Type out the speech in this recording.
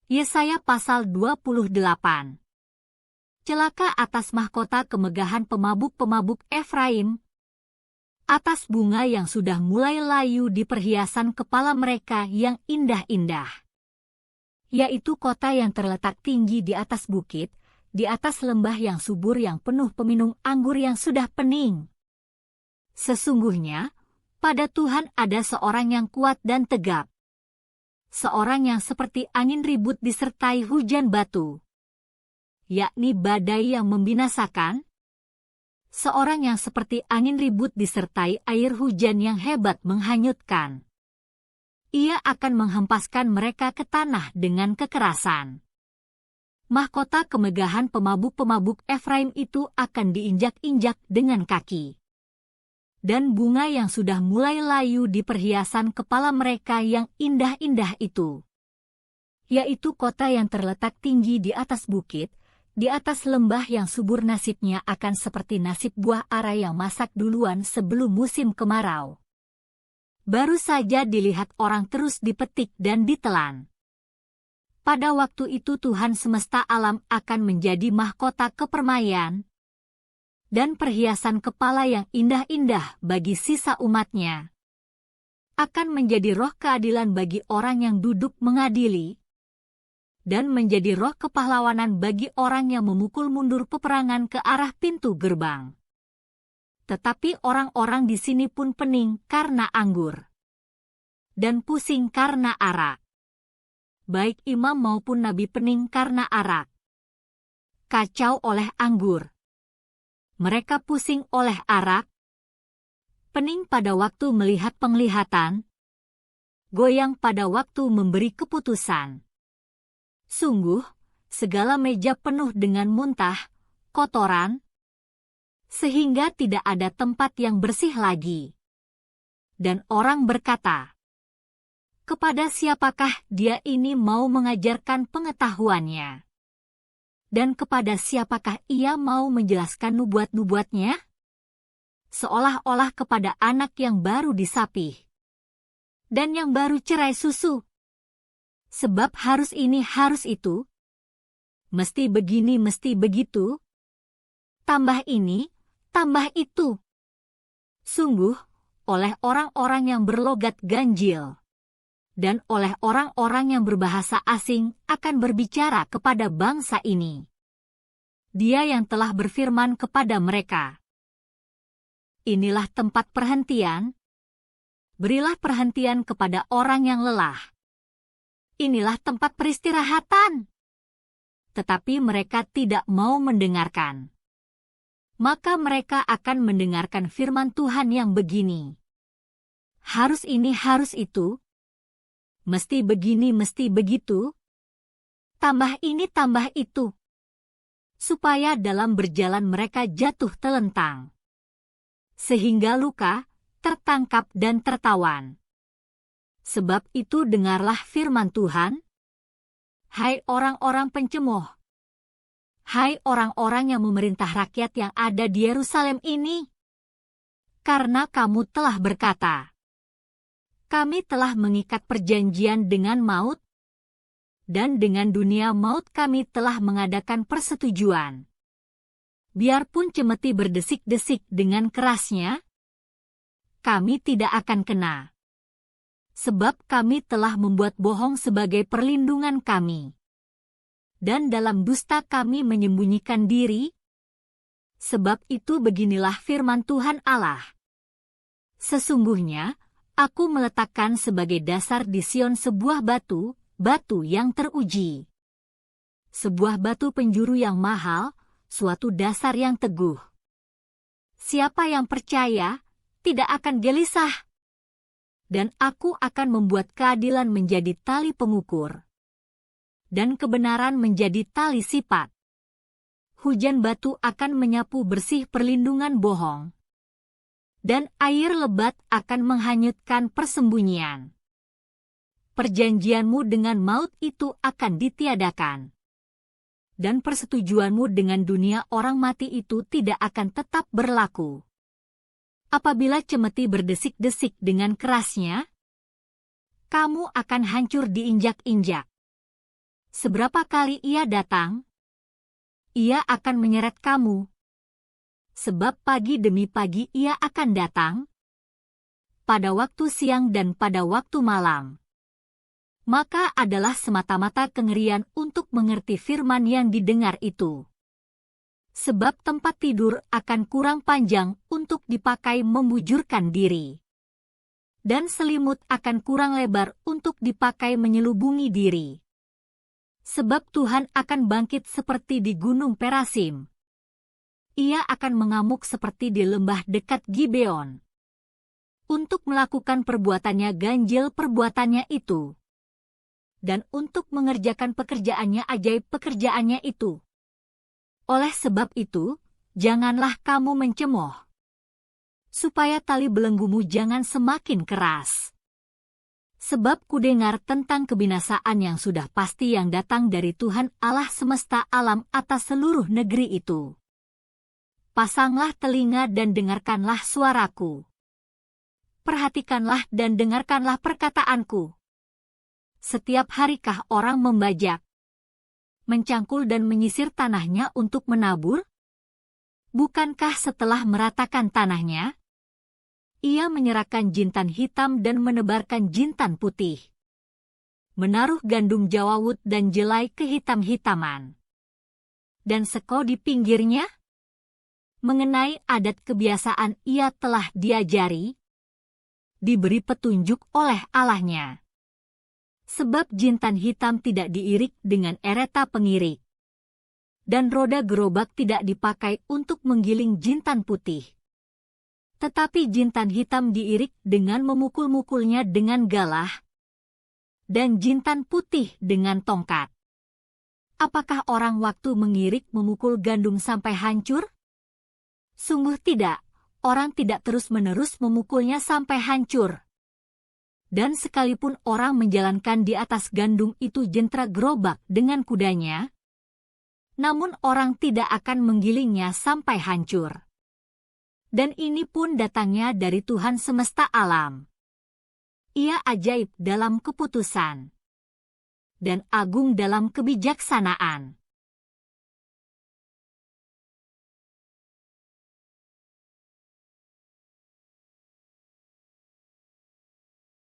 Yesaya pasal 28. Celaka atas mahkota kemegahan pemabuk-pemabuk Efraim, atas bunga yang sudah mulai layu di perhiasan kepala mereka yang indah-indah, yaitu kota yang terletak tinggi di atas bukit, di atas lembah yang subur yang penuh peminum anggur yang sudah pening. Sesungguhnya, pada Tuhan ada seorang yang kuat dan tegap, seorang yang seperti angin ribut disertai hujan batu, yakni badai yang membinasakan, seorang yang seperti angin ribut disertai air hujan yang hebat menghanyutkan. Ia akan menghempaskan mereka ke tanah dengan kekerasan. Mahkota kemegahan pemabuk-pemabuk Efraim itu akan diinjak-injak dengan kaki. Dan bunga yang sudah mulai layu di perhiasan kepala mereka yang indah-indah itu, yaitu kota yang terletak tinggi di atas bukit, di atas lembah yang subur, nasibnya akan seperti nasib buah ara yang masak duluan sebelum musim kemarau. Baru saja dilihat orang terus dipetik dan ditelan. Pada waktu itu Tuhan semesta alam akan menjadi mahkota kepermaian dan perhiasan kepala yang indah-indah bagi sisa umatnya. Akan menjadi roh keadilan bagi orang yang duduk mengadili, dan menjadi roh kepahlawanan bagi orang yang memukul mundur peperangan ke arah pintu gerbang. Tetapi orang-orang di sini pun pening karena anggur, dan pusing karena arak. Baik imam maupun nabi pening karena arak, kacau oleh anggur. Mereka pusing oleh arak, pening pada waktu melihat penglihatan, goyang pada waktu memberi keputusan. Sungguh, segala meja penuh dengan muntah, kotoran, sehingga tidak ada tempat yang bersih lagi. Dan orang berkata, kepada siapakah dia ini mau mengajarkan pengetahuannya? Dan kepada siapakah ia mau menjelaskan nubuat-nubuatnya? Seolah-olah kepada anak yang baru disapih, dan yang baru cerai susu. Sebab harus ini, harus itu, mesti begini, mesti begitu, tambah ini, tambah itu. Sungguh, oleh orang-orang yang berlogat ganjil, dan oleh orang-orang yang berbahasa asing akan berbicara kepada bangsa ini. Dia yang telah berfirman kepada mereka, inilah tempat perhentian, berilah perhentian kepada orang yang lelah. Inilah tempat peristirahatan. Tetapi mereka tidak mau mendengarkan. Maka mereka akan mendengarkan firman Tuhan yang begini. Harus ini, harus itu, mesti begini, mesti begitu, tambah ini, tambah itu, supaya dalam berjalan mereka jatuh telentang, sehingga luka, tertangkap dan tertawan. Sebab itu dengarlah firman Tuhan, hai orang-orang pencemooh, hai orang-orang yang memerintah rakyat yang ada di Yerusalem ini, karena kamu telah berkata, kami telah mengikat perjanjian dengan maut, dan dengan dunia maut kami telah mengadakan persetujuan. Biarpun cemeti berdesik-desik dengan kerasnya, kami tidak akan kena. Sebab kami telah membuat bohong sebagai perlindungan kami. Dan dalam dusta kami menyembunyikan diri. Sebab itu beginilah firman Tuhan Allah. Sesungguhnya, aku meletakkan sebagai dasar di Sion sebuah batu, batu yang teruji. Sebuah batu penjuru yang mahal, suatu dasar yang teguh. Siapa yang percaya, tidak akan gelisah. Dan aku akan membuat keadilan menjadi tali pengukur, dan kebenaran menjadi tali sipat. Hujan batu akan menyapu bersih perlindungan bohong, dan air lebat akan menghanyutkan persembunyian. Perjanjianmu dengan maut itu akan ditiadakan, dan persetujuanmu dengan dunia orang mati itu tidak akan tetap berlaku. Apabila cemeti berdesik-desik dengan kerasnya, kamu akan hancur diinjak-injak. Seberapa kali ia datang, ia akan menyeret kamu. Sebab pagi demi pagi ia akan datang, pada waktu siang dan pada waktu malam. Maka adalah semata-mata kengerian untuk mengerti firman yang didengar itu. Sebab tempat tidur akan kurang panjang untuk dipakai membujurkan diri. Dan selimut akan kurang lebar untuk dipakai menyelubungi diri. Sebab Tuhan akan bangkit seperti di gunung Perasim. Ia akan mengamuk seperti di lembah dekat Gibeon. Untuk melakukan perbuatannya ganjil perbuatannya itu. Dan untuk mengerjakan pekerjaannya ajaib pekerjaannya itu. Oleh sebab itu, janganlah kamu mencemooh. Supaya tali belenggumu jangan semakin keras. Sebab kudengar tentang kebinasaan yang sudah pasti yang datang dari Tuhan Allah semesta alam atas seluruh negeri itu. Pasanglah telinga dan dengarkanlah suaraku. Perhatikanlah dan dengarkanlah perkataanku. Setiap harikah orang membajak, mencangkul dan menyisir tanahnya untuk menabur? Bukankah setelah meratakan tanahnya, ia menyerahkan jintan hitam dan menebarkan jintan putih. Menaruh gandum jawawut dan jelai kehitam-hitaman. Dan seko di pinggirnya? Mengenai adat kebiasaan ia telah diajari, diberi petunjuk oleh Allahnya. Sebab jintan hitam tidak diirik dengan ereta pengirik. Dan roda gerobak tidak dipakai untuk menggiling jintan putih. Tetapi jintan hitam diirik dengan memukul-mukulnya dengan galah, dan jintan putih dengan tongkat. Apakah orang waktu mengirik memukul gandum sampai hancur? Sungguh tidak, orang tidak terus-menerus memukulnya sampai hancur. Dan sekalipun orang menjalankan di atas gandum itu jentera gerobak dengan kudanya, namun orang tidak akan menggilingnya sampai hancur. Dan ini pun datangnya dari Tuhan semesta alam. Ia ajaib dalam keputusan, dan agung dalam kebijaksanaan.